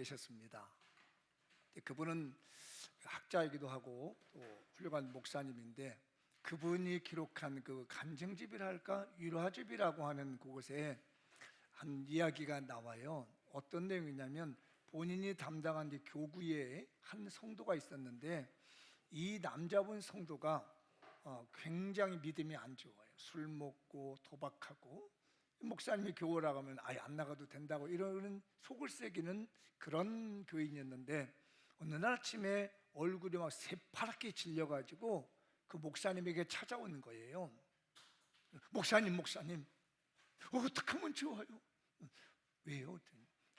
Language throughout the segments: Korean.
계셨습니다. 그분은 학자이기도 하고 또 훌륭한 목사님인데, 그분이 기록한 그 간증집이랄까, 유화집이라고 하는 그곳에 한 이야기가 나와요. 어떤 내용이냐면, 본인이 담당한 교구에 한 성도가 있었는데, 이 남자분 성도가 굉장히 믿음이 안 좋아요. 술 먹고 도박하고, 목사님이 교회 나가면 아예 안 나가도 된다고 이러는 속을 새기는 그런 교인이었는데, 어느 날 아침에 얼굴이 막 새파랗게 질려가지고 그 목사님에게 찾아오는 거예요. 목사님 어떻게 하면 좋아요? 왜요?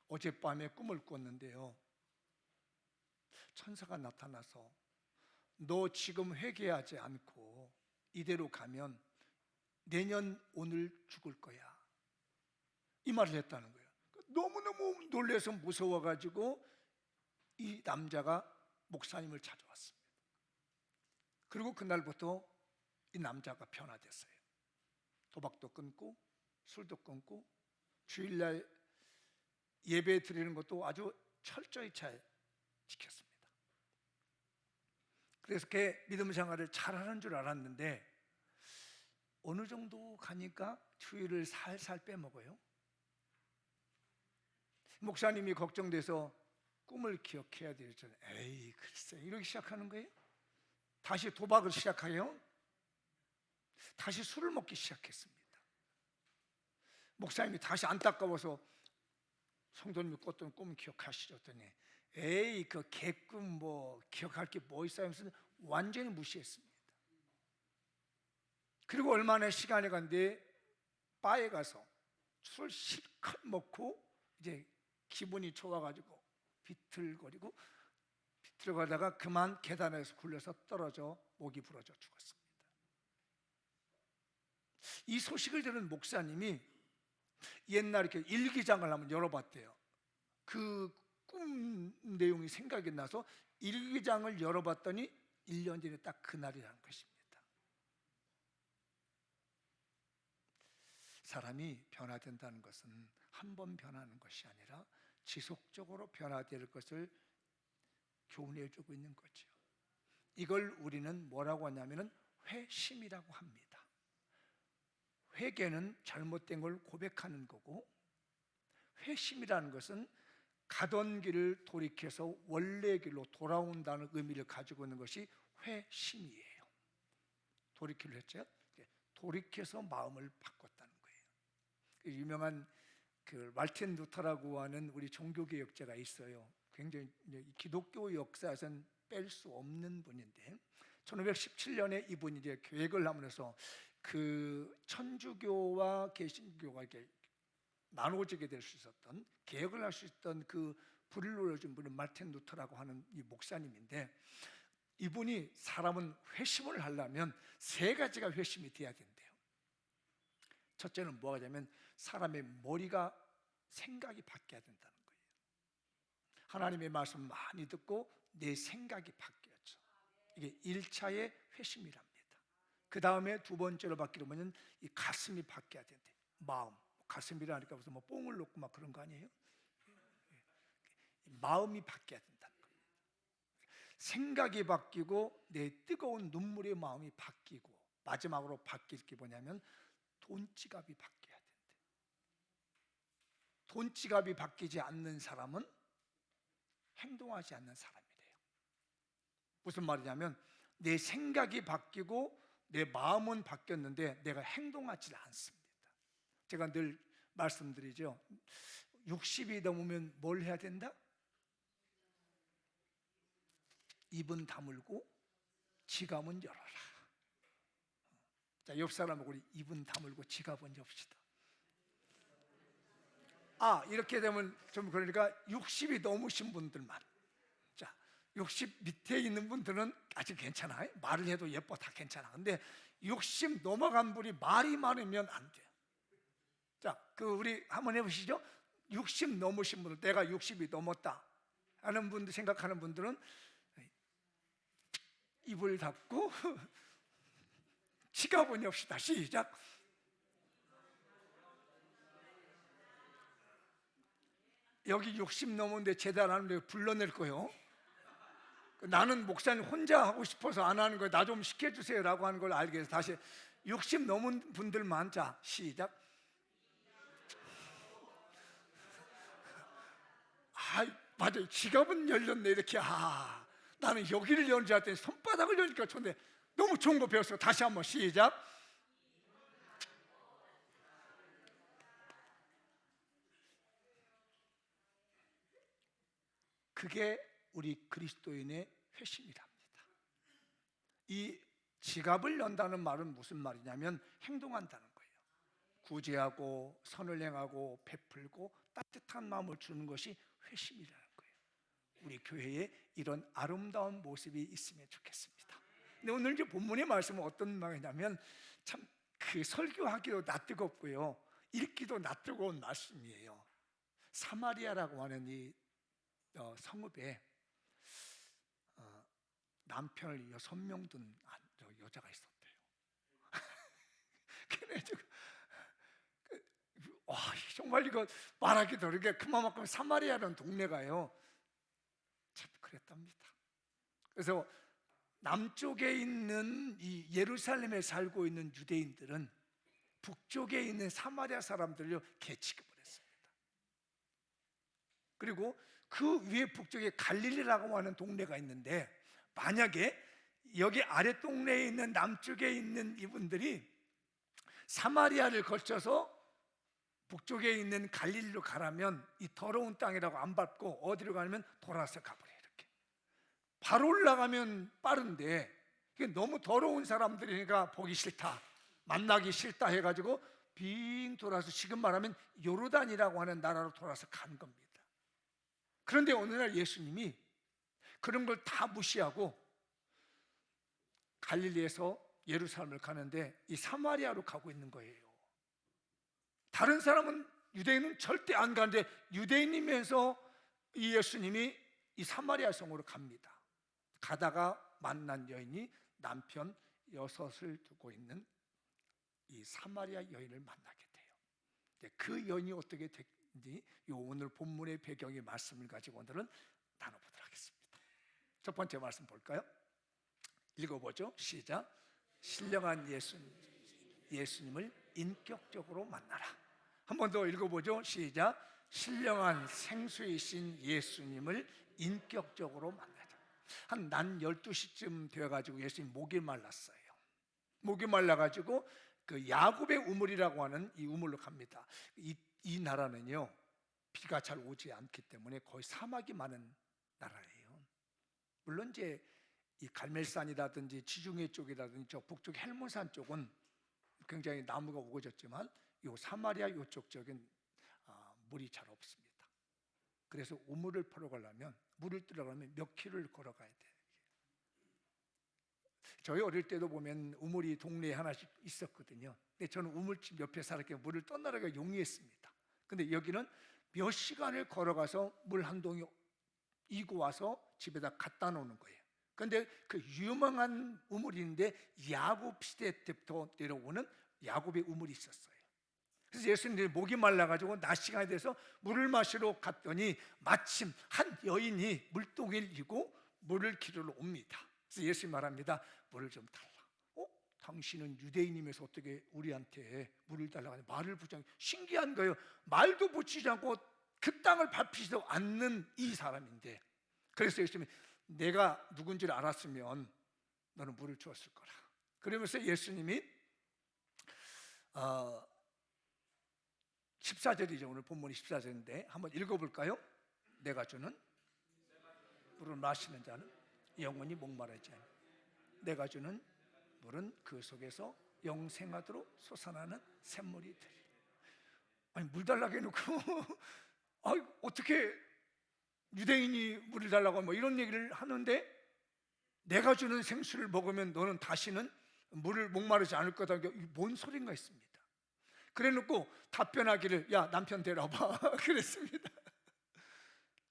어젯밤에 꿈을 꿨는데요, 천사가 나타나서 너 지금 회개하지 않고 이대로 가면 내년 오늘 죽을 거야, 이 말을 했다는 거예요. 너무너무 놀라서 무서워가지고 이 남자가 목사님을 찾아왔습니다. 그리고 그날부터 이 남자가 변화됐어요. 도박도 끊고 술도 끊고 주일날 예배 드리는 것도 아주 철저히 잘 지켰습니다. 그래서 걔 믿음 생활을 잘하는 줄 알았는데, 어느 정도 가니까 주일을 살살 빼먹어요. 목사님이 걱정돼서 꿈을 기억해야 되잖아요. 에이 글쎄, 이러기 시작하는 거예요. 다시 도박을 시작해요. 다시 술을 먹기 시작했습니다. 목사님이 다시 안타까워서 성도님이 꿨던 꿈 기억하시죠? 했더니 에이 그 개꿈 뭐 기억할 게 뭐 있어요 하면서 완전히 무시했습니다. 그리고 얼마나 시간이 갔는데 바에 가서 술을 실컷 먹고 이제 기분이 좋아가지고 비틀거리다가 그만 계단에서 굴려서 떨어져 목이 부러져 죽었습니다. 이 소식을 들은 목사님이 옛날에 이렇게 일기장을 한번 열어봤대요. 그 꿈 내용이 생각이 나서 일기장을 열어봤더니 1년 전에 딱 그날이라는 것입니다. 사람이 변화된다는 것은 한 번 변하는 것이 아니라 지속적으로 변화될 것을 교훈해주고 있는 거죠. 이걸 우리는 뭐라고 하냐면 회심이라고 합니다. 회개는 잘못된 걸 고백하는 거고, 회심이라는 것은 가던 길을 돌이켜서 원래 길로 돌아온다는 의미를 가지고 있는 것이 회심이에요. 돌이키려 했죠. 돌이켜서 마음을 바꿨다는 거예요. 유명한 그 말틴 루터라고 하는 우리 종교개혁자가 있어요. 굉장히 기독교 역사에서는 뺄 수 없는 분인데, 1517년에 이분이 이제 계획을 하면서 그 천주교와 개신교가 이렇게 나눠지게 될 수 있었던, 개혁을 할 수 있던 그 불을 눌러준 분은 말틴 루터라고 하는 이 목사님인데, 이분이 사람은 회심을 하려면 3가지가 회심이 돼야 된대요. 첫째는 뭐가 되냐면 사람의 머리가, 생각이 바뀌어야 된다는 거예요. 하나님의 말씀 많이 듣고 내 생각이 바뀌었죠. 이게 1차의 회심이랍니다. 그 다음에 2번째로 바뀌려면 이 가슴이 바뀌어야 된대. 마음, 가슴이라니까 무슨 뭐 뽕을 놓고 막 그런 거 아니에요? 마음이 바뀌어야 된다는 거예요. 생각이 바뀌고 내 뜨거운 눈물의 마음이 바뀌고, 마지막으로 바뀔 게 뭐냐면 돈지갑이 바뀌어야 된대. 돈지갑이 바뀌지 않는 사람은 행동하지 않는 사람이래요. 무슨 말이냐면 내 생각이 바뀌고 내 마음은 바뀌었는데 내가 행동하지 않습니다. 제가 늘 말씀드리죠. 60이 넘으면 뭘 해야 된다? 입은 다물고 지갑은 열어라. 자, 옆 사람하고 우리 입은 다물고 지갑은 엽시다. 이렇게 되면 좀 그러니까 60이 넘으신 분들만. 자, 60 밑에 있는 분들은 아직 괜찮아요. 말을 해도 예뻐, 다 괜찮아. 근데 60 넘어간 분이 말이 많으면 안 돼요. 자, 우리 한번 해보시죠. 60 넘으신 분들, 내가 60이 넘었다 하는 분들, 생각하는 분들은 입을 닫고 지갑은 엽시다. 시작. 여기 60 넘었는데 제단하는데 불러낼 거요. 나는 목사님 혼자 하고 싶어서 안 하는 거예요. 나 좀 시켜주세요라고 하는 걸 알게 해서 다시 60 넘은 분들만. 자, 시작. 맞아요. 지갑은 열렸네. 이렇게. 나는 여기를 여는 줄 알았더니 손바닥을 여니까 좋네. 너무 좋은 거 배웠어. 다시 한번 시작. 그게 우리 그리스도인의 회심이랍니다. 이 지갑을 연다는 말은 무슨 말이냐면 행동한다는 거예요. 구제하고 선을 행하고 베풀고 따뜻한 마음을 주는 것이 회심이라는 거예요. 우리 교회에 이런 아름다운 모습이 있으면 좋겠습니다. 근데 오늘 이제 본문의 말씀은 어떤 말이냐면 참 그 설교하기도 낯뜨겁고요, 읽기도 낯뜨거운 말씀이에요. 사마리아라고 하는 이 성읍에 남편을 6명 둔 여자가 있었대요. 정말 이거 말하기도 어렵게 그만큼 사마리아라는 동네가요 참 그랬답니다. 그래서 남쪽에 있는 이 예루살렘에 살고 있는 유대인들은 북쪽에 있는 사마리아 사람들을 개취급을 했습니다. 그리고 그 위에 북쪽에 갈릴리라고 하는 동네가 있는데, 만약에 여기 아래 동네에 있는 남쪽에 있는 이분들이 사마리아를 거쳐서 북쪽에 있는 갈릴리로 가라면 이 더러운 땅이라고 안 밟고 어디로 가냐면 돌아서 가버려요. 이렇게 바로 올라가면 빠른데 이게 너무 더러운 사람들이니까 보기 싫다, 만나기 싫다 해가지고 빙 돌아서 지금 말하면 요르단이라고 하는 나라로 돌아서 간 겁니다. 그런데 어느 날 예수님이 그런 걸 다 무시하고 갈릴리에서 예루살렘을 가는데 이 사마리아로 가고 있는 거예요. 다른 사람은, 유대인은 절대 안 가는데 유대인이면서 이 예수님이 이 사마리아 성으로 갑니다. 가다가 만난 여인이 남편 6을 두고 있는 이 사마리아 여인을 만나게 돼요. 그 여인이 어떻게 됐는지 오늘 본문의 배경의 말씀을 가지고 오늘은 나눠보도록 하겠습니다. 첫 번째 말씀 볼까요? 읽어보죠. 시작. 신령한 예수님을 인격적으로 만나라. 한 번 더 읽어보죠. 시작. 신령한 생수이신 예수님을 인격적으로 만나자. 한 낮 12시쯤 되어가지고 예수님 목이 말랐어요. 목이 말라가지고 그 야곱의 우물이라고 하는 이 우물로 갑니다. 이 나라는요 비가 잘 오지 않기 때문에 거의 사막이 많은 나라예요. 물론 이제 이 갈멜산이라든지 지중해 쪽이라든지 저 북쪽 헬몬산 쪽은 굉장히 나무가 우거졌지만 요 사마리아 요쪽 쪽은 물이 잘 없습니다. 그래서 우물을 파러 가려면, 물을 뜨러 가려면 몇 킬로를 걸어가야 돼요. 저희 어릴 때도 보면 우물이 동네에 하나씩 있었거든요. 근데 저는 우물집 옆에 살았기에 물을 떠나기가 용이했습니다. 근데 여기는 몇 시간을 걸어가서 물 한 동이 이고 와서 집에다 갖다 놓는 거예요. 그런데 그 유명한 우물인데 야곱 시대 때부터 내려오는 야곱의 우물이 있었어요. 그래서 예수님이 목이 말라가지고 낮 시간이 돼서 물을 마시러 갔더니 마침 한 여인이 물동이를 이고 물을 기르러 옵니다. 그래서 예수님이 말합니다. 물을 좀 달라. 당신은 유대인이면서 어떻게 우리한테 물을 달라고 하냐. 말을 붙이지 않고, 신기한 거예요. 말도 붙이지 않고 그 땅을 밟히지도 않는 이 사람인데, 그래서 예수님이 내가 누군지를 알았으면 너는 물을 주었을 거라. 그러면서 예수님이 14절이죠. 오늘 본문이 14절인데 한번 읽어볼까요? 내가 주는 물을 마시는 자는 영원히 목마르지 않아. 내가 주는 물은 그 속에서 영생하도록 솟아나는 샘물이 되리. 아니 물 달라고 해놓고 어떻게 유대인이 물을 달라고 뭐 이런 얘기를 하는데, 내가 주는 생수를 먹으면 너는 다시는 물을 목마르지 않을 거다. 뭔 소린가 했습니다. 그래놓고 답변하기를 야 남편 데려와봐 그랬습니다.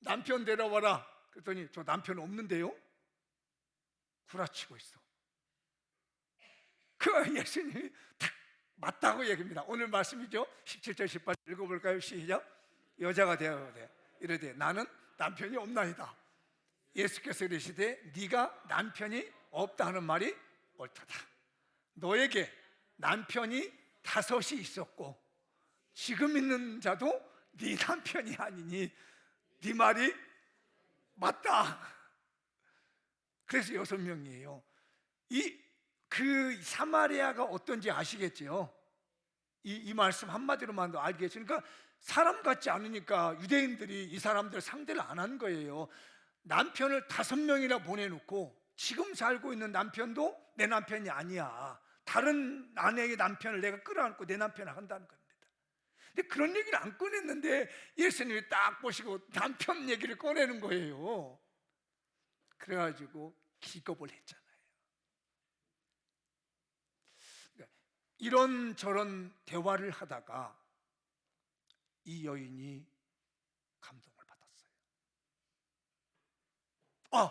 남편 데려와라 그랬더니 저 남편 없는데요? 구라치고 있어. 그 예수님이 딱 맞다고 얘기합니다. 오늘 말씀이죠. 17절 18절 읽어볼까요? 시작. 여자가 되어야 돼. 이르되 나는 남편이 없나이다. 예수께서 이르시되 네가 남편이 없다 하는 말이 옳도다. 너에게 남편이 5이 있었고 지금 있는 자도 네 남편이 아니니 네 말이 맞다. 그래서 6명이에요. 그 사마리아가 어떤지 아시겠죠? 이 말씀 한마디로만도 알겠죠. 그러니까 사람 같지 않으니까 유대인들이 이 사람들 상대를 안 한 거예요. 남편을 5명이나 보내놓고 지금 살고 있는 남편도 내 남편이 아니야. 다른 아내의 남편을 내가 끌어안고 내 남편을 한다는 겁니다. 근데 그런 얘기를 안 꺼냈는데 예수님이 딱 보시고 남편 얘기를 꺼내는 거예요. 그래가지고 기겁을 했잖아요. 그러니까 이런저런 대화를 하다가 이 여인이 감동을 받았어요. 아,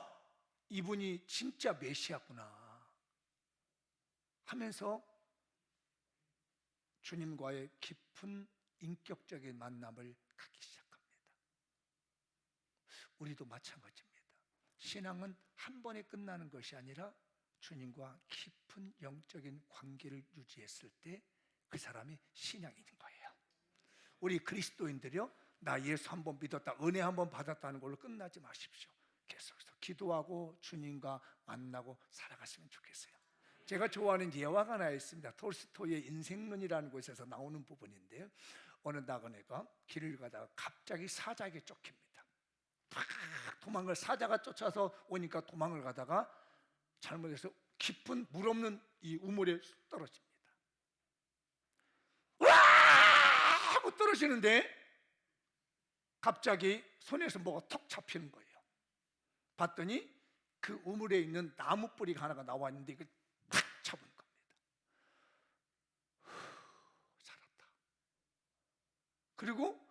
이분이 진짜 메시아구나 하면서 주님과의 깊은 인격적인 만남을 갖기 시작합니다. 우리도 마찬가지입니다. 신앙은 한 번에 끝나는 것이 아니라 주님과 깊은 영적인 관계를 유지했을 때 그 사람이 신앙이 있는 거예요. 우리 그리스도인들이요, 나 예수 한 번 믿었다, 은혜 한 번 받았다는 걸로 끝나지 마십시오. 계속해서 기도하고 주님과 만나고 살아갔으면 좋겠어요. 제가 좋아하는 예화가 하나 있습니다. 톨스토이의 인생론이라는 곳에서 나오는 부분인데요, 어느 나그네가 길을 가다가 갑자기 사자에게 쫓깁니다. 팍 도망을, 사자가 쫓아서 오니까 도망을 가다가 잘못해서 깊은 물 없는 이 우물에 떨어집니다. 와! 하고 떨어지는데 갑자기 손에서 뭐가 턱 잡히는 거예요. 봤더니 그 우물에 있는 나무 뿌리가 하나가 나와 있는데 이걸 탁 잡은 겁니다. 살았다. 그리고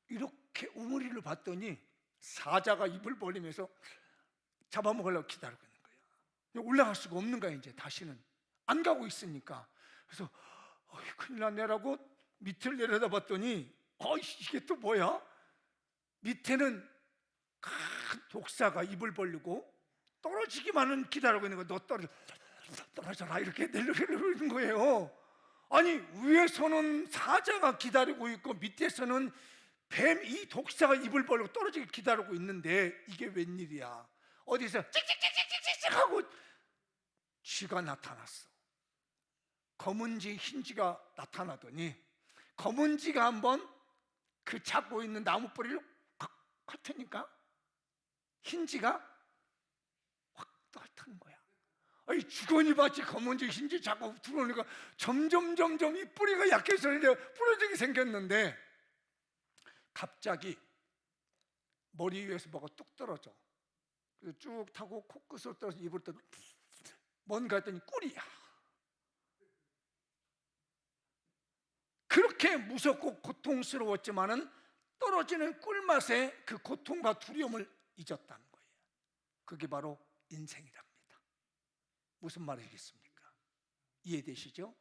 이렇게 우물이를 봤더니 사자가 입을 벌리면서 잡아먹으려고 기다리고 있는 거예요. 올라갈 수가 없는 거야. 이제 다시는 안 가고 있으니까. 그래서 큰일 났네라고 밑을 내려다봤더니 이게 또 뭐야? 밑에는 큰 독사가 입을 벌리고 떨어지기만은 기다리고 있는 거야. 너 떨어져라 이렇게 내려고 있는 거예요. 아니, 위에서는 사자가 기다리고 있고 밑에서는 뱀, 이 독사가 입을 벌리고 떨어지기 기다리고 있는데 이게 웬일이야? 어디서 찍찍찍찍찍찍 하고 쥐가 나타났어. 검은 쥐, 흰 쥐가 나타나더니 검은 쥐가 한번 그 잡고 있는 나무 뿌리를 확 핥으니까 흰 쥐가 확 핥는 거야. 아니, 주거니 봤지 검은 쥐, 흰 쥐 잡고 들어오니까 점점 이 뿌리가 약해서 부러지게 생겼는데 갑자기 머리 위에서 뭐가 뚝 떨어져. 그래서 쭉 타고 코끝으로 떨어져 입을 또 뭔가 했더니 꿀이야. 그렇게 무섭고 고통스러웠지만은 떨어지는 꿀맛에 그 고통과 두려움을 잊었다는 거예요. 그게 바로 인생이랍니다. 무슨 말이겠습니까? 이해되시죠?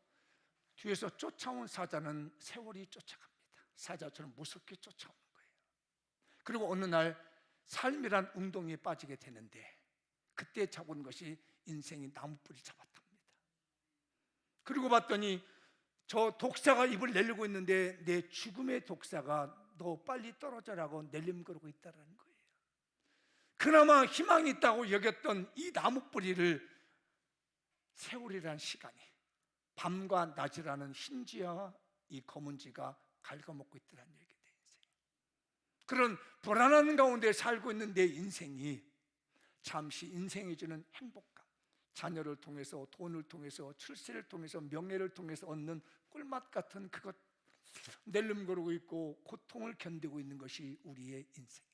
뒤에서 쫓아온 사자는 세월이 쫓아갑니다. 사자처럼 무섭게 쫓아오는 거예요. 그리고 어느 날 삶이란 웅덩이에 빠지게 되는데 그때 잡은 것이 인생이 나무뿌리 잡았답니다. 그리고 봤더니 저 독사가 입을 내리고 있는데 내 죽음의 독사가 너 빨리 떨어져라고 내림거리고 있다는 거예요. 그나마 희망이 있다고 여겼던 이 나무뿌리를 세월이라는 시간이, 밤과 낮이라는 흰쥐와 이 검은쥐가 갉아먹고 있다는 얘기예요. 그런 불안한 가운데 살고 있는 내 인생이 잠시 인생이 주는 행복감, 자녀를 통해서, 돈을 통해서, 출세를 통해서, 명예를 통해서 얻는 꿀맛 같은 그것 낼름거리고 있고 고통을 견디고 있는 것이 우리의 인생이다.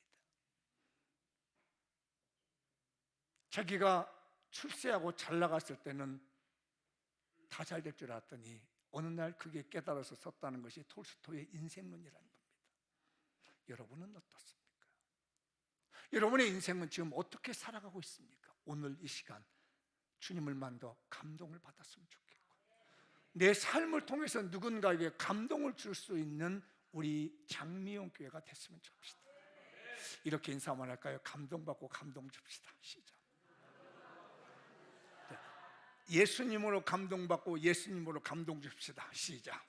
자기가 출세하고 잘 나갔을 때는 다 잘 될 줄 알았더니 어느 날 그게 깨달아서 섰다는 것이 톨스토이의 인생론이라는 겁니다. 여러분은 어떻습니까? 여러분의 인생은 지금 어떻게 살아가고 있습니까? 오늘 이 시간 주님을 만나 감동을 받았으면 좋겠고, 내 삶을 통해서 누군가에게 감동을 줄 수 있는 우리 장미용 교회가 됐으면 좋겠습니다. 이렇게 인사만 할까요? 감동받고 감동 줍시다. 시작. 네. 예수님으로 감동받고 예수님으로 감동 줍시다. 시작.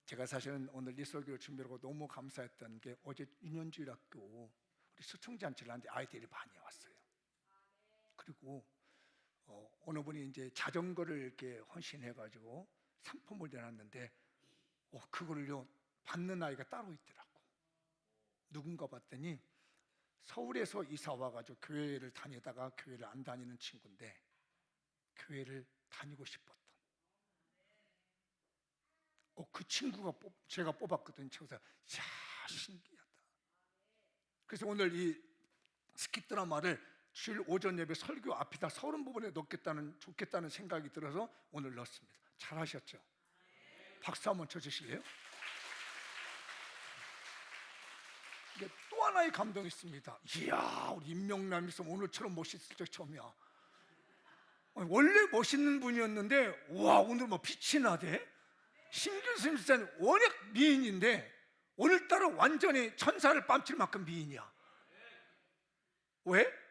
제가 사실은 오늘 이 설교를 준비하고 너무 감사했던 게 어제 유년주일학교 우리 수청잔치를 하는데 아이들이 많이 왔어요. 그리고 어느 분이 이제 자전거를 이렇게 헌신해가지고 상품을 내놨는데 그거를요 받는 아이가 따로 있더라고. 누군가 봤더니 서울에서 이사 와가지고 교회를 다니다가 교회를 안 다니는 친구인데 교회를 다니고 싶었던 그 친구가 제가 뽑았거든요. 그래서 신기하다. 그래서 오늘 이 스킵 드라마를 주일 오전 예배 설교 앞에다 서른 부분에 좋겠다는 생각이 들어서 오늘 넣었습니다. 잘하셨죠? 박수 한번 쳐주실래요? 이게 또 하나의 감동이 있습니다. 이야, 우리 임명남 있으면 오늘처럼 멋있을 적 처음이야. 원래 멋있는 분이었는데 와, 오늘 뭐 빛이 나대. 신규선 집사님 워낙 미인인데 오늘따라 완전히 천사를 뺨칠 만큼 미인이야. 왜?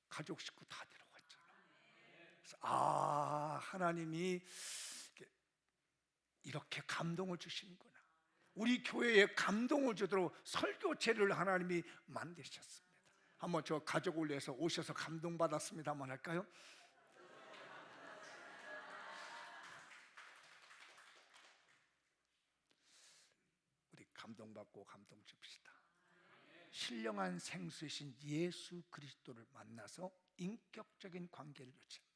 가족 식구 다 데려갔잖아. 그래서 하나님이 이렇게 감동을 주시는구나. 우리 교회에 감동을 주도록 설교체를 하나님이 만드셨습니다. 한번 저 가족을 위해서 오셔서 감동받았습니다 한번 할까요? 우리 감동받고 감동 줍시다. 신령한 생수이신 예수 그리스도를 만나서 인격적인 관계를 유지합니다.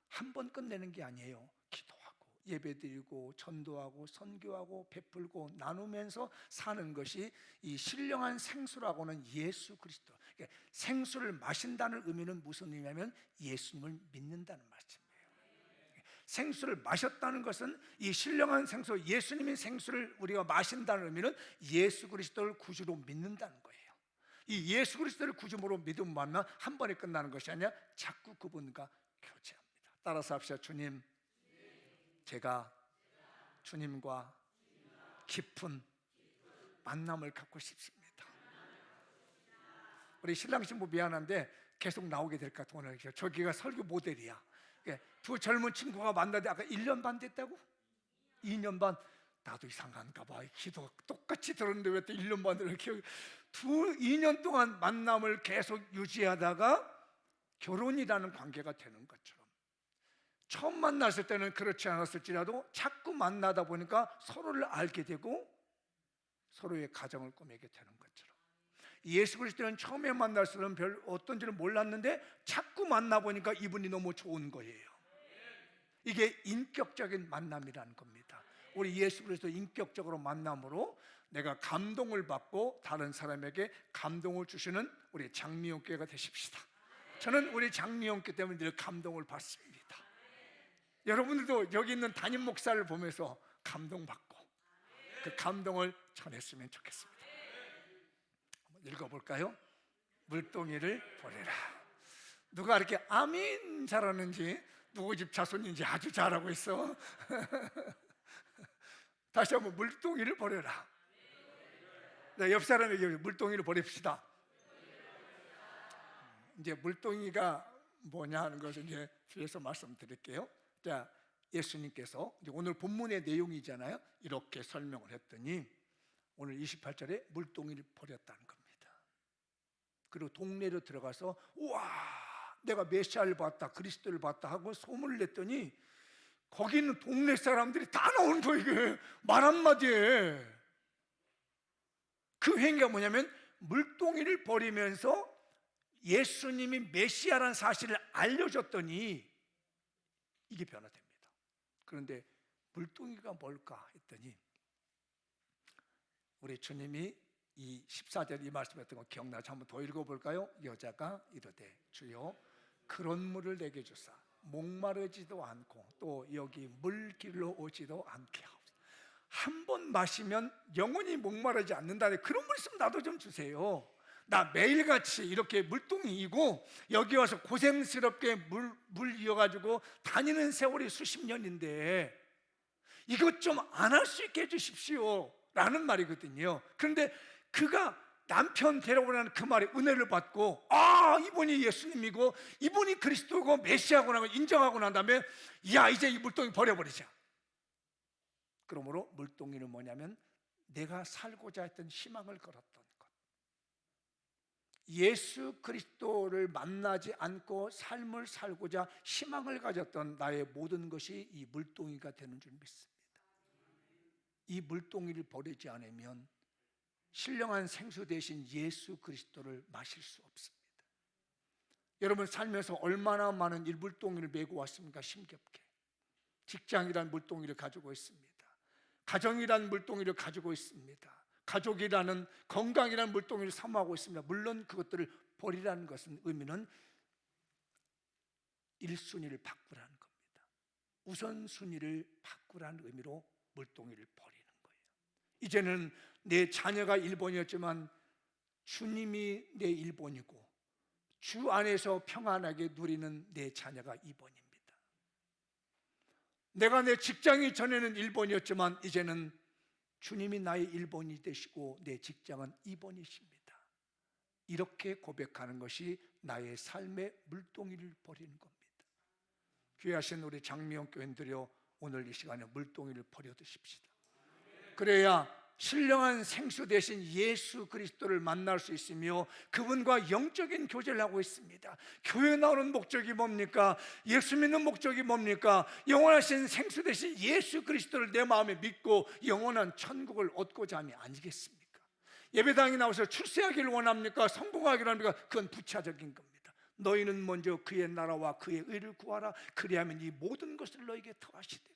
한 번 끝내는 게 아니에요. 기도하고 예배드리고 전도하고 선교하고 베풀고 나누면서 사는 것이 이 신령한 생수라고는 예수 그리스도. 그러니까 생수를 마신다는 의미는 무슨 의미냐면 예수님을 믿는다는 말씀이에요. 생수를 마셨다는 것은 이 신령한 생수, 예수님의 생수를 우리가 마신다는 의미는 예수 그리스도를 구주로 믿는다는 거예요. 이 예수 그리스도를 구주로 믿음 만나 한 번에 끝나는 것이 아니라 자꾸 그분과 교제합니다. 따라서 합시다. 주님, 제가 주님과 깊은 만남을 갖고 싶습니다. 우리 신랑 신부 미안한데 계속 나오게 될까 오늘. 저기가 설교 모델이야. 두 젊은 친구가 만나는데 아까 1년 반 됐다고? 2년 반. 나도 이상한가 봐. 기도 똑같이 들었는데 왜 또 1년 반을 이렇게 2년 동안 만남을 계속 유지하다가 결혼이라는 관계가 되는 것처럼, 처음 만났을 때는 그렇지 않았을지라도 자꾸 만나다 보니까 서로를 알게 되고 서로의 가정을 꾸미게 되는 것처럼, 예수 그리스도는 처음에 만났을 때는 별 어떤지를 몰랐는데 자꾸 만나보니까 이분이 너무 좋은 거예요. 이게 인격적인 만남이라는 겁니다. 우리 예수 그리스도 인격적으로 만남으로 내가 감동을 받고 다른 사람에게 감동을 주시는 우리 장미용교회가 되십시다. 저는 우리 장미용교 때문에 늘 감동을 받습니다. 여러분들도 여기 있는 담임 목사를 보면서 감동받고 그 감동을 전했으면 좋겠습니다. 한번 읽어볼까요? 물동이를 보내라. 누가 이렇게 아멘 잘하는지, 누구 집 자손인지 아주 잘하고 있어. 다시 한번 물동이를 보내라. 네, 옆 사람에게 물동이를 보냅시다. 이제 물동이가 뭐냐 하는 것을 이제 뒤에서 말씀드릴게요. 자, 예수님께서 이제 오늘 본문의 내용이잖아요. 이렇게 설명을 했더니 오늘 28절에 물동이를 버렸다는 겁니다. 그리고 동네로 들어가서 우와, 내가 메시아를 봤다, 그리스도를 봤다 하고 소문을 냈더니 거기 있는 동네 사람들이 다 나오는 거예요. 이게 말 한마디에. 그 행위가 뭐냐면 물동이를 버리면서 예수님이 메시아라는 사실을 알려줬더니 이게 변화됩니다. 그런데 물동이가 뭘까 했더니 우리 주님이 이 14절 이 말씀했던 거 기억나죠? 한번 더 읽어볼까요? 여자가 이르되 주여 그런 물을 내게 주사 목마르지도 않고 또 여기 물길로 오지도 않게 하옵소서. 한 번 마시면 영원히 목마르지 않는다네. 그런 물 있으면 나도 좀 주세요. 나 매일같이 이렇게 물동이고 여기 와서 고생스럽게 물 이어가지고 다니는 세월이 수십 년인데 이것 좀 안 할 수 있게 해주십시오 라는 말이거든요. 그런데 그가 남편 데려오라는 그 말에 은혜를 받고, 이분이 예수님이고 이분이 그리스도고 메시아구나 인정하고 난 다음에, 야, 이제 이 물동이 버려버리자. 그러므로 물동이는 뭐냐면 내가 살고자 했던 희망을 걸었던 것, 예수 그리스도를 만나지 않고 삶을 살고자 희망을 가졌던 나의 모든 것이 이 물동이가 되는 줄 믿습니다. 이 물동이를 버리지 않으면 신령한 생수 대신 예수 그리스도를 마실 수 없습니다. 여러분 살면서 얼마나 많은 이 물동이를 메고 왔습니까? 힘겹게. 직장이란 물동이를 가지고 있습니다. 가정이란 물동이를 가지고 있습니다. 가족이라는, 건강이라는 물동이를 사모하고 있습니다. 물론 그것들을 버리라는 것은 의미는 1순위를 바꾸라는 겁니다. 우선순위를 바꾸라는 의미로 물동이를 버리는 거예요. 이제는 내 자녀가 1번이었지만 주님이 내 1번이고 주 안에서 평안하게 누리는 내 자녀가 2번입니다. 내가 내 직장이 전에는 1번이었지만 이제는 주님이 나의 1번이 되시고 내 직장은 2번이십니다. 이렇게 고백하는 것이 나의 삶의 물동이를 버리는 겁니다. 귀하신 우리 장미영 교인들이여, 오늘 이 시간에 물동이를 버려두십시다. 그래야 신령한 생수 대신 예수 그리스도를 만날 수 있으며 그분과 영적인 교제를 하고 있습니다. 교회 나오는 목적이 뭡니까? 예수 믿는 목적이 뭡니까? 영원하신 생수 대신 예수 그리스도를 내 마음에 믿고 영원한 천국을 얻고자 함이 아니겠습니까? 예배당에 나와서 출세하기를 원합니까? 성공하기를 합니까? 그건 부차적인 겁니다. 너희는 먼저 그의 나라와 그의 의를 구하라. 그리하면 이 모든 것을 너에게 더하시리라.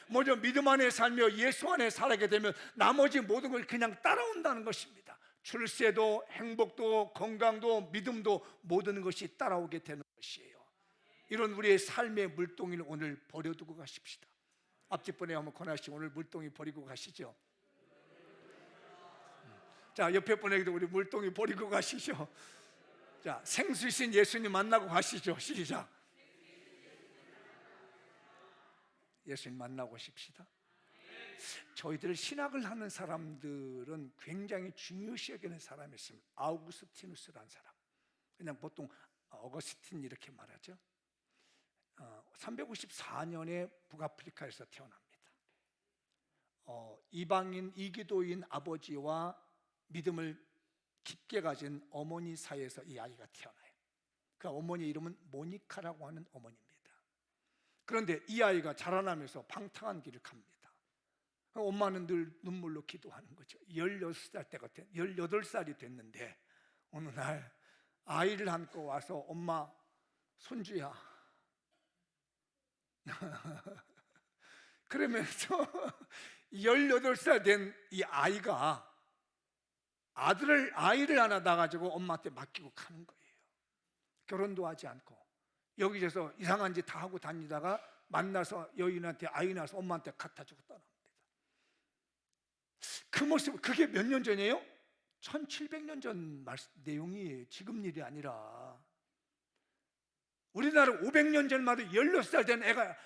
먼저 믿음 안에 살며 예수 안에 살게 되면 나머지 모든 걸 그냥 따라온다는 것입니다. 출세도 행복도 건강도 믿음도 모든 것이 따라오게 되는 것이에요. 이런 우리의 삶의 물동이를 오늘 버려두고 가십시다. 앞집번에 한번 권하시고 오늘 물동이 버리고 가시죠. 자, 옆에 분에게도 우리 물동이 버리고 가시죠. 자, 생수이신 예수님 만나고 가시죠. 시작. 예수님 만나고 오십시다. 저희들 신학을 하는 사람들은 굉장히 중요시 여기는 사람이 있습니다. 아우구스티누스라는 사람, 그냥 보통 어거스틴 이렇게 말하죠. 354년에 북아프리카에서 태어납니다. 이방인 이기도인 아버지와 믿음을 깊게 가진 어머니 사이에서 이 아이가 태어나요. 그 어머니 이름은 모니카라고 하는 어머니입니다. 그런데 이 아이가 자라나면서 방탕한 길을 갑니다. 엄마는 늘 눈물로 기도하는 거죠. 16살 때가 18살이 됐는데 어느 날 아이를 안고 와서, 엄마, 손주야. 그러면서 18살 된 이 아이가 아이를 하나 낳아가지고 엄마한테 맡기고 가는 거예요. 결혼도 하지 않고 여기저기서 이상한 짓 다 하고 다니다가 만나서 여인한테 아이 낳아서 엄마한테 갖다 주고 떠납니다. 그 모습, 그게 몇 년 전이에요? 1700년 전 내용이에요. 지금 일이 아니라. 우리나라 500년 전만 해도 16살 된 애가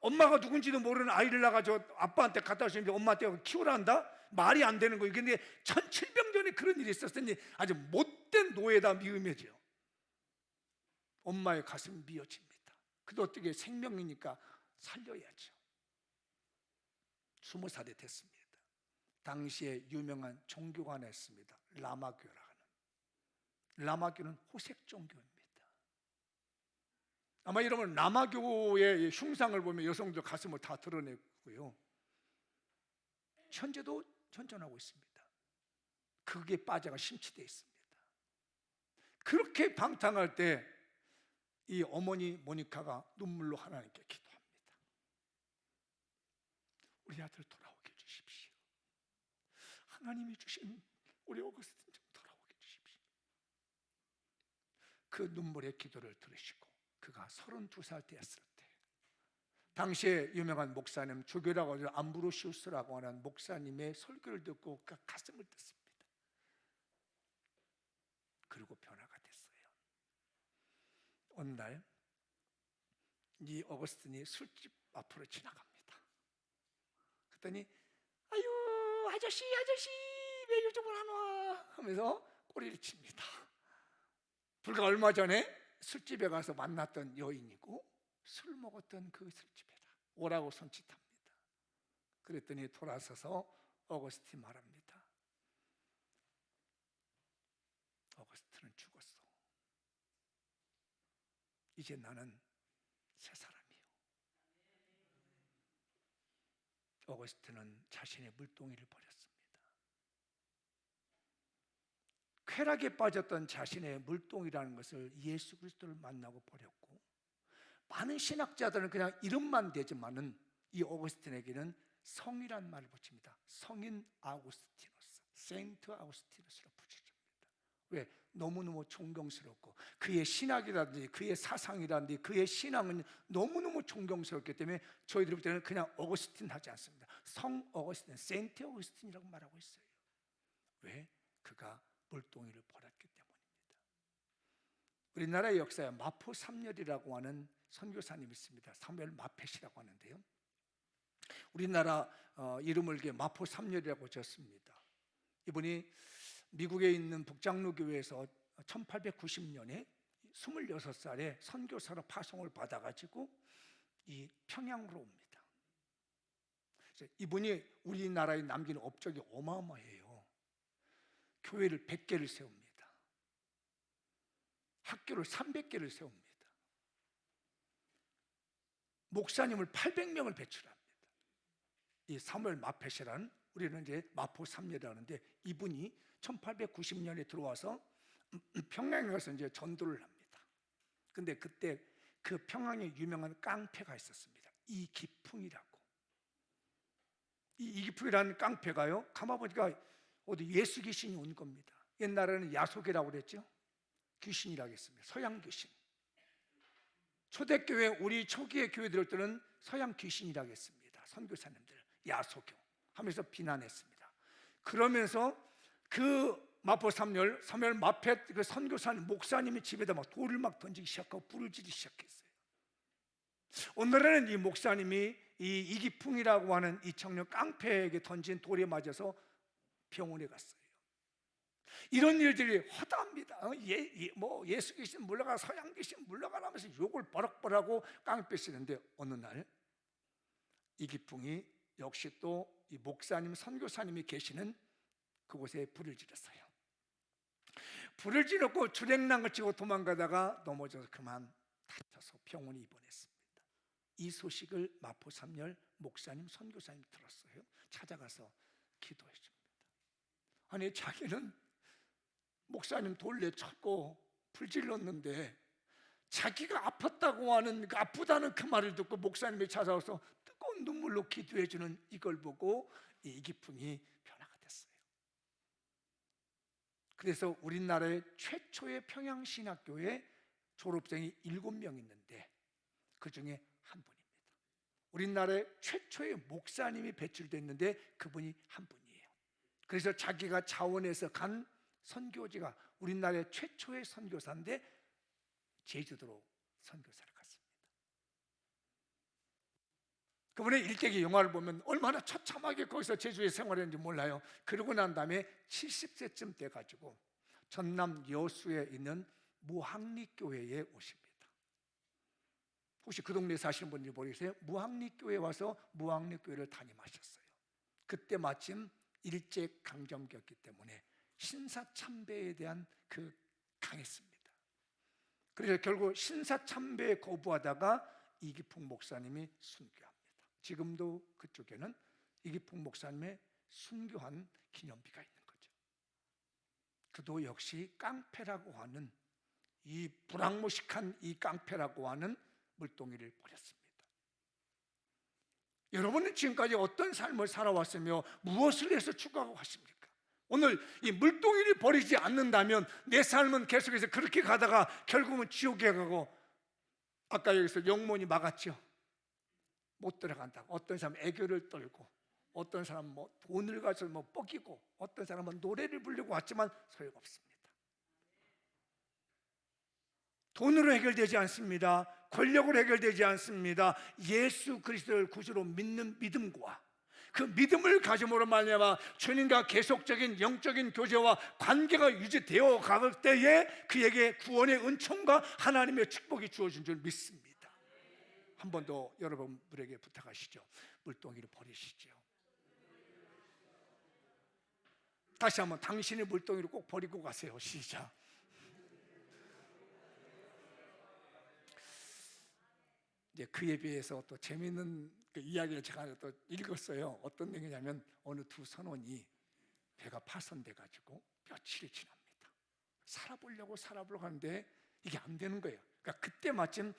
엄마가 누군지도 모르는 아이를 낳아가지고 아빠한테 갖다 주는데 엄마한테 키우라 한다? 말이 안 되는 거예요. 근데 1700년 전에 그런 일이 있었으니 아주 못된 노예다 미음이죠. 엄마의 가슴이 미어집니다. 그도 어떻게 생명이니까 살려야죠. 20살이 됐습니다. 당시에 유명한 종교가 하나 있습니다. 라마교라는. 라마교는 호색 종교입니다. 아마 여러분 라마교의 흉상을 보면 여성들 가슴을 다 드러내고요, 현재도 전전하고 있습니다. 그게 빠져가 심취되어 있습니다. 그렇게 방탕할 때 이 어머니 모니카가 눈물로 하나님께 기도합니다. 우리 아들 돌아오게 해주십시오. 하나님이 주신 우리 오거스틴 좀 돌아오게 해주십시오. 그 눈물의 기도를 들으시고 그가 32살 되었을 때 당시에 유명한 목사님, 주교라고 하는 암브로시우스라고 하는 목사님의 설교를 듣고 그 가슴을 뜯습니다. 그리고 변화가 됐어요. 어느 날 이 어거스틴이 술집 앞으로 지나갑니다. 그랬더니 아유 아저씨 왜 요즘은 안 와? 하면서 꼬리를 칩니다. 불과 얼마 전에 술집에 가서 만났던 여인이고 술 먹었던 그 술집에다 오라고 손짓합니다. 그랬더니 돌아서서 어거스틴 말합니다. 어거스틴은 죽었어. 이제 나는 새 사람이요. 어거스틴은 자신의 물동이를 버렸습니다. 쾌락에 빠졌던 자신의 물동이라는 것을 예수 그리스도를 만나고 버렸고, 많은 신학자들은 그냥 이름만 대지만은 이 어거스틴에게는 성이란 말을 붙입니다. 성인 아우구스티누스, 세인트 아우구스티누스로 붙여줍니다. 왜? 너무너무 존경스럽고 그의 신학이라든지 그의 사상이라든지 그의 신앙은 너무너무 존경스럽기 때문에 저희들 볼 때는 그냥 어거스틴 하지 않습니다. 성 어거스틴, 세인트 어거스틴이라고 말하고 있어요. 왜? 그가 물동이를 버렸기 때문입니다. 우리나라의 역사에 마포 삼열이라고 하는 선교사님이 있습니다. 사무엘 마펫이라고 하는데요, 우리나라 이름을 마포 삼열이라고 지었습니다. 이분이 미국에 있는 북장로교회에서 1890년에 26살에 선교사로 파송을 받아가지고 이 평양으로 옵니다. 이분이 우리나라에 남긴 업적이 어마어마해요. 교회를 100개를 세웁니다. 학교를 300개를 세웁니다. 목사님을 800명을 배출합니다. 이 사무엘 마펫이라는, 우리는 이제 마포 삼열이라는데, 이분이 1890년에 들어와서 평양에 가서 이제 전도를 합니다. 근데 그때 그 평양에 유명한 깡패가 있었습니다. 이기풍이라고. 이 이기풍이라는 깡패가요, 가만보니까 어디 예수 귀신이 온 겁니다. 옛날에는 야속이라고 그랬죠. 귀신이라고 했습니다. 서양 귀신. 초대교회, 우리 초기의 교회 들을 때는 서양 귀신이라고 했습니다. 선교사님들 야소교 하면서 비난했습니다. 그러면서 그 마포 삼열, 사무엘 마펫 그 선교사님, 목사님이 집에다 막 돌을 막 던지기 시작하고 불을 지르기 시작했어요. 오늘은 이 목사님이 이 이기풍이라고 하는 이 청년 깡패에게 던진 돌에 맞아서 병원에 갔어요. 이런 일들이 허다합니다. 예수 귀신 물러가, 서양 귀신 물러가라면서 욕을 버럭버럭하고 깡패 쓰는데, 어느 날 이기풍이 역시 또 이 목사님, 선교사님이 계시는 그곳에 불을 지렸어요. 불을 지르고 주랭랑을 치고 도망가다가 넘어져서 그만 다쳐서 병원에 입원했습니다. 이 소식을 마포 삼열 목사님, 선교사님 들었어요. 찾아가서 기도해 줍니다. 아니, 자기는 목사님 돌레 쳤고 불질렀는데 자기가 아팠다고 하는, 아프다는 그 말을 듣고 목사님이 찾아와서 뜨거운 눈물로 기도해 주는 이걸 보고 이기풍이 변화가 됐어요. 그래서 우리나라의 최초의 평양신학교에 졸업생이 7명 있는데 그 중에 한 분입니다. 우리나라의 최초의 목사님이 배출됐는데 그분이 한 분이에요. 그래서 자기가 자원해서 간 선교지가 우리나라의 최초의 선교사인데 제주도로 선교사를 갔습니다. 그분의 일대기 영화를 보면 얼마나 처참하게 거기서 제주에 생활했는지 몰라요. 그러고 난 다음에 70세쯤 돼가지고 전남 여수에 있는 무학리교회에 오십니다. 혹시 그 동네에 사시는 분들이 모르세요? 무학리교회에 와서 무학리교회를 담임하셨어요. 그때 마침 일제강점기였기 때문에 신사참배에 대한 그 강했습니다. 그래서 결국 신사참배에 거부하다가 이기풍 목사님이 순교합니다. 지금도 그쪽에는 이기풍 목사님의 순교한 기념비가 있는 거죠. 그도 역시 깡패라고 하는, 이 불황무식한 이 깡패라고 하는 물동이를 버렸습니다. 여러분은 지금까지 어떤 삶을 살아왔으며 무엇을 해서 추구하고 하십니까? 오늘 이 물동이를 버리지 않는다면 내 삶은 계속해서 그렇게 가다가 결국은 지옥에 가고, 아까 여기서 영문이 막았죠. 못 들어간다고. 어떤 사람은 애교를 떨고, 어떤 사람은 돈을 가지고 뻑이고, 어떤 사람은 노래를 부르려고 왔지만 소용없습니다. 돈으로 해결되지 않습니다. 권력으로 해결되지 않습니다. 예수 그리스도를 구주로 믿는 믿음과 그 믿음을 가짐으로 말미암아 주님과 계속적인 영적인 교제와 관계가 유지되어 갈 때에 그에게 구원의 은총과 하나님의 축복이 주어진 줄 믿습니다. 한 번 더 여러분들에게 부탁하시죠. 물동이를 버리시죠. 다시 한번 당신의 물동이를 꼭 버리고 가세요. 시작. 이제 그에 비해서 또 재미있는 그 이야기를 제가 또 읽었어요. 어떤 내용이냐면 어느 두 선원이 배가 파손돼 가지고 며칠이 지납니다. 살아보려고 하는데 이게 안 되는 거예요. 그러니까 그때 마침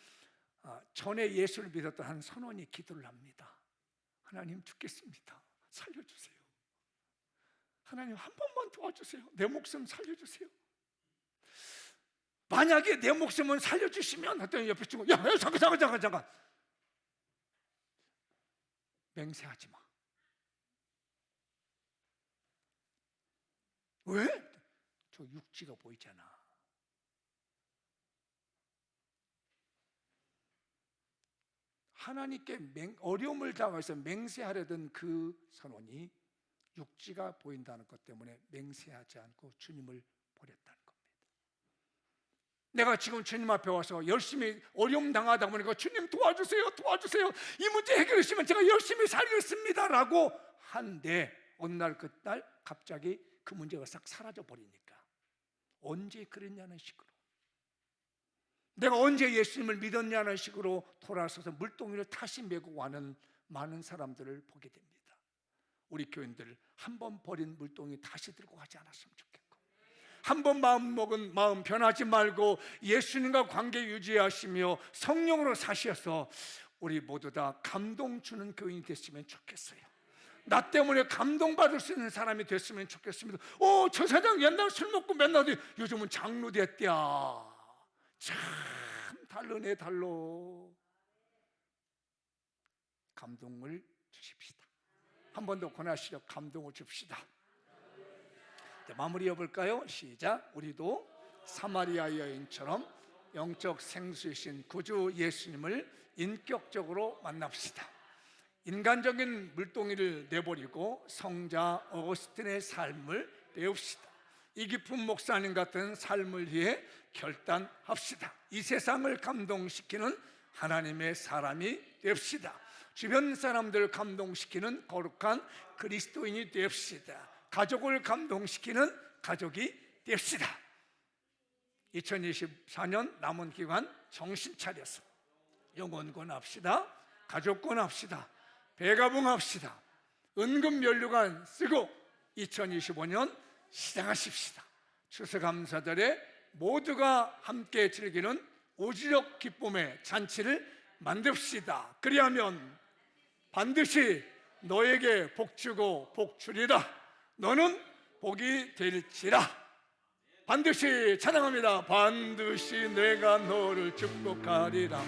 전에 예수를 믿었던 한 선원이 기도를 합니다. 하나님 죽겠습니다. 살려주세요. 하나님 한 번만 도와주세요. 내 목숨 살려주세요. 만약에 내 목숨을 살려주시면 하더니 옆에 친구 야 잠깐 맹세하지 마. 왜? 저 육지가 보이잖아. 하나님께 어려움을 당해서 맹세하려던 그 선원이 육지가 보인다는 것 때문에 맹세하지 않고 주님을 버렸다는 겁니다. 내가 지금 주님 앞에 와서 열심히 어려움 당하다 보니까 주님 도와주세요. 이 문제 해결해 주시면 제가 열심히 살겠습니다 라고 한데 어느 날 그날 갑자기 그 문제가 싹 사라져 버리니까 언제 그랬냐는 식으로, 내가 언제 예수님을 믿었냐는 식으로 돌아서서 물동이를 다시 메고 가는 많은 사람들을 보게 됩니다. 우리 교인들 한 번 버린 물동이 다시 들고 가지 않았으면 좋겠고, 한 번 마음 먹은 마음 변하지 말고 예수님과 관계 유지하시며 성령으로 사셔서 우리 모두 다 감동 주는 교인이 됐으면 좋겠어요. 나 때문에 감동받을 수 있는 사람이 됐으면 좋겠습니다. 저 사장 옛날 술 먹고 맨날 요즘은 장로 됐대야. 참 다르네 달로. 감동을 주십시다. 한 번 더 권하시려 감동을 줍시다. 마무리해 볼까요? 시작. 우리도 사마리아 여인처럼 영적 생수이신 구주 예수님을 인격적으로 만납시다. 인간적인 물동이를 내버리고 성자 어거스틴의 삶을 배웁시다. 이기품 목사님 같은 삶을 위해 결단합시다. 이 세상을 감동시키는 하나님의 사람이 됩시다. 주변 사람들을 감동시키는 거룩한 그리스도인이 됩시다. 가족을 감동시키는 가족이 됩시다. 2024년 남은 기간 정신 차려서 영혼권 합시다. 가족권 합시다. 배가붕합시다. 은금연료관 쓰고 2025년 시작하십시다. 추수감사절에 모두가 함께 즐기는 오지력 기쁨의 잔치를 만듭시다. 그리하면 반드시 너에게 복주고 복주리라. 너는 복이 될지라. 반드시 찬양합니다. 반드시 내가 너를 축복하리라.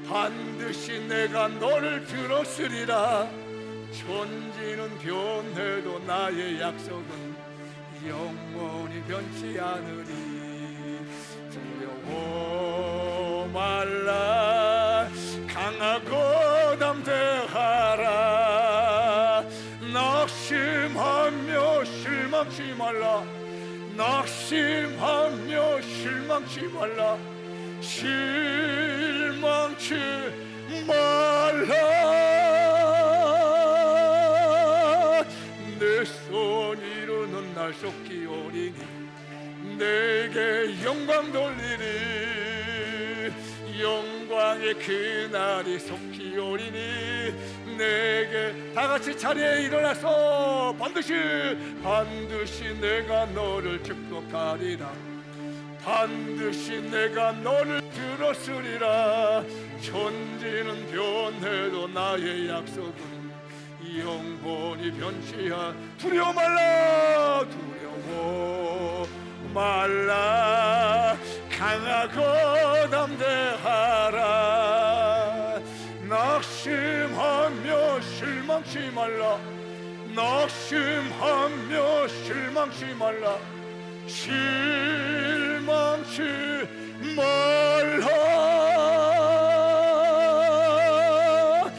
반드시 내가 너를 들었으리라. 천지는 변해도 나의 약속은 영원히 변치 않으리. 두려워 말라. 강하고 담대하라. 낙심하며 실망치 말라. 낙심하며 실망치 말라. 실망치 말라. 내 손 이루는 날 속히 오리니 내게 영광 돌리리. 영광의 그날이 속히 오리니 내게 다같이 자리에 일어나서 반드시 내가 너를 축복하리라. 반드시 내가 너를 들었으리라. 천지는 변해도 나의 약속은 영원히 변치야. 두려워 말라. 두려워 말라. 강하고 담대하라. 낙심하며 실망치 말라. 낙심하며 실망치 말라. 실망치 말라.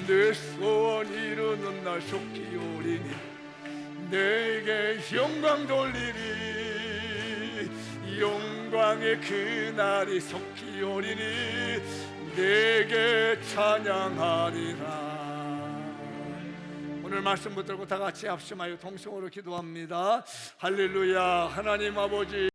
내 소원 이루는 날 속히 오리니 내게 영광 돌리리 영광의 그날이 속히 오리니 내게 찬양하리라. 오늘 말씀 붙들고 다 같이 합심하여 동성으로 기도합니다. 할렐루야. 하나님 아버지